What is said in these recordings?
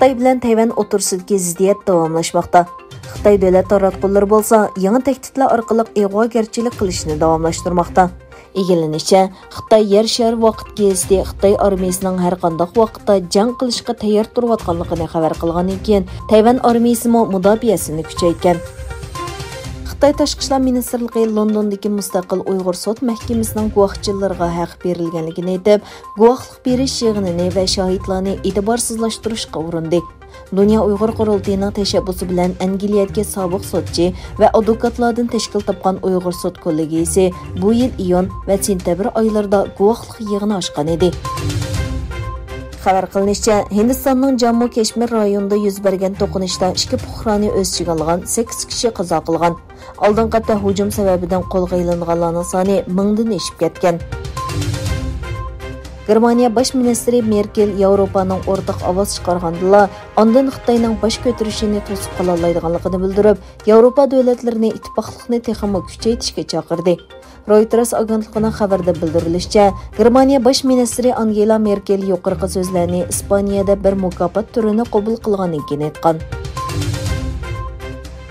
Xitoy bilan Tayvan o'rtasidagi ziddiyat davomlashmoqda. Xitoy davlat taratqullari bo'lsa, yangi tahdidlar orqali ig'vogarchilik qilishni davomlashtirmoqda. Egilanishicha, Xitoy yer shari vaqt geziti Xitoy armiyasining har qanday vaqtda jang qilishga tayyor turayotganligini xabar qilgandan keyin Tayvan armiyasi mudofaasini kuchaytirgan. Xitoy Tashqi ishlar ministrligi Londondagi mustaqil Uyg'ur sud mahkamasining guvohchilariga haq berilganligini aytib, guvohlik berish yig'inini va shohidlarni e'tiborsizlashtirishga urindi. Dünya Uyg'ur qurultiyining tashabbusi bilan Angliyadagi sobiq sudchi va advokatlardan tashkil topgan Uyg'ur sud kollegiyasi bu yil iyun va sentabr oylarida guvohlik yig'ini ochgan edi. Xabar qilinishicha, Hindistonning Jammu Kashmir rayonida yuz bergan to'qinishda 2 puhrani o'z ichiga olgan 8 kishi qazo qilgan. Oldingi qator hujum sababidan qo'lga ilinganlarning soni 1000 dan oshib ketgan. Germaniya bosh ministri Merkel Yevropaning o'rtaq ovoz chiqargandila, ondan Xitoyning bosh ko'tarishini to'sib qola olmaydiganligini bildirib, Yevropa davlatlarini ittifoqlikni texmo kuchaytirishga chaqirdi. Reuters agentligining xabarida bildirilishicha, Germaniya bosh ministri Angela Merkel yuqorqi so'zlarni Ispaniyada bir mukofot turini qabul qilgandan keyin aytgan.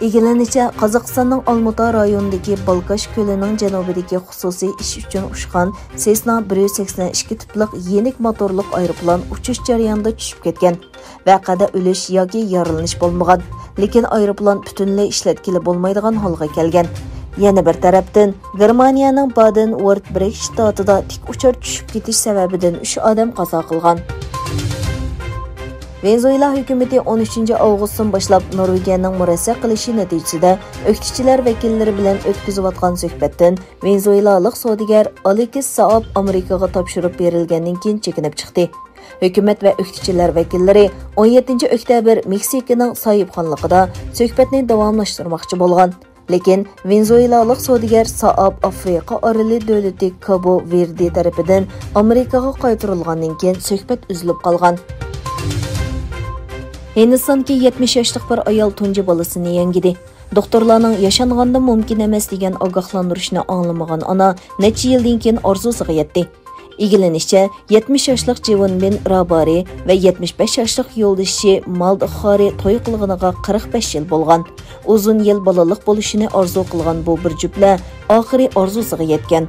Egilanishicha, Qozog'istonning Olmuta rayonidagi Balkash ko'lining janubidagi xususiy ish uchun ushgan Cessna 182 tiplik yenik motorliq aeroplan uchish jarayonida tushib ketgan. Vaqada o'lish yoki yaralanish bo'lmagan, lekin aeroplan butunlay ishlatkili bo'lmaydigan holga kelgan. Yana bir tarafdan, Germaniyaning Baden-Württemberg shtatida tik uchar tushib ketish sababidan 3 odam qazo qilgan. Venezuela hukumati 13 avgustdan boshlab Norvegiyaning murassa qilishi natijasida o'qituvchilar vakillari bilan o'tkazayotgan suhbatdan venezuelalik savdogar Alexis Saab Amerikaga topshirib berilgandan keyin chekinib chiqdi. Hukumat va o'qituvchilar vakillari 17 oktyabr Meksikaning sohibxonligida suhbatni davomlashtirmoqchi bo'lgan. Lekin venezuelalik savdogar Saab Afrika oroli davlati Cabo Verde tarafidan Amerikaga qaytarilgandan keyin suhbat uzilib qolgan. Hindistonga 70 yoshlik bir ayol tunji bolasini yangidi. Doktorlarning yashanganda mumkin emas degan ogohlantirishni anglamagan ona necha yildan keyin orzusiga yetdi. Egilanishicha, 70 yoshlik Jivanbin Rabari va 75 yoshlik yo'ldoshi Maldxari to'y qilganiga 45 yil bo'lgan. Uzun yil bolalik bo'lishini orzu qilgan bu bir juftlar oxiri orzusiga yetgan.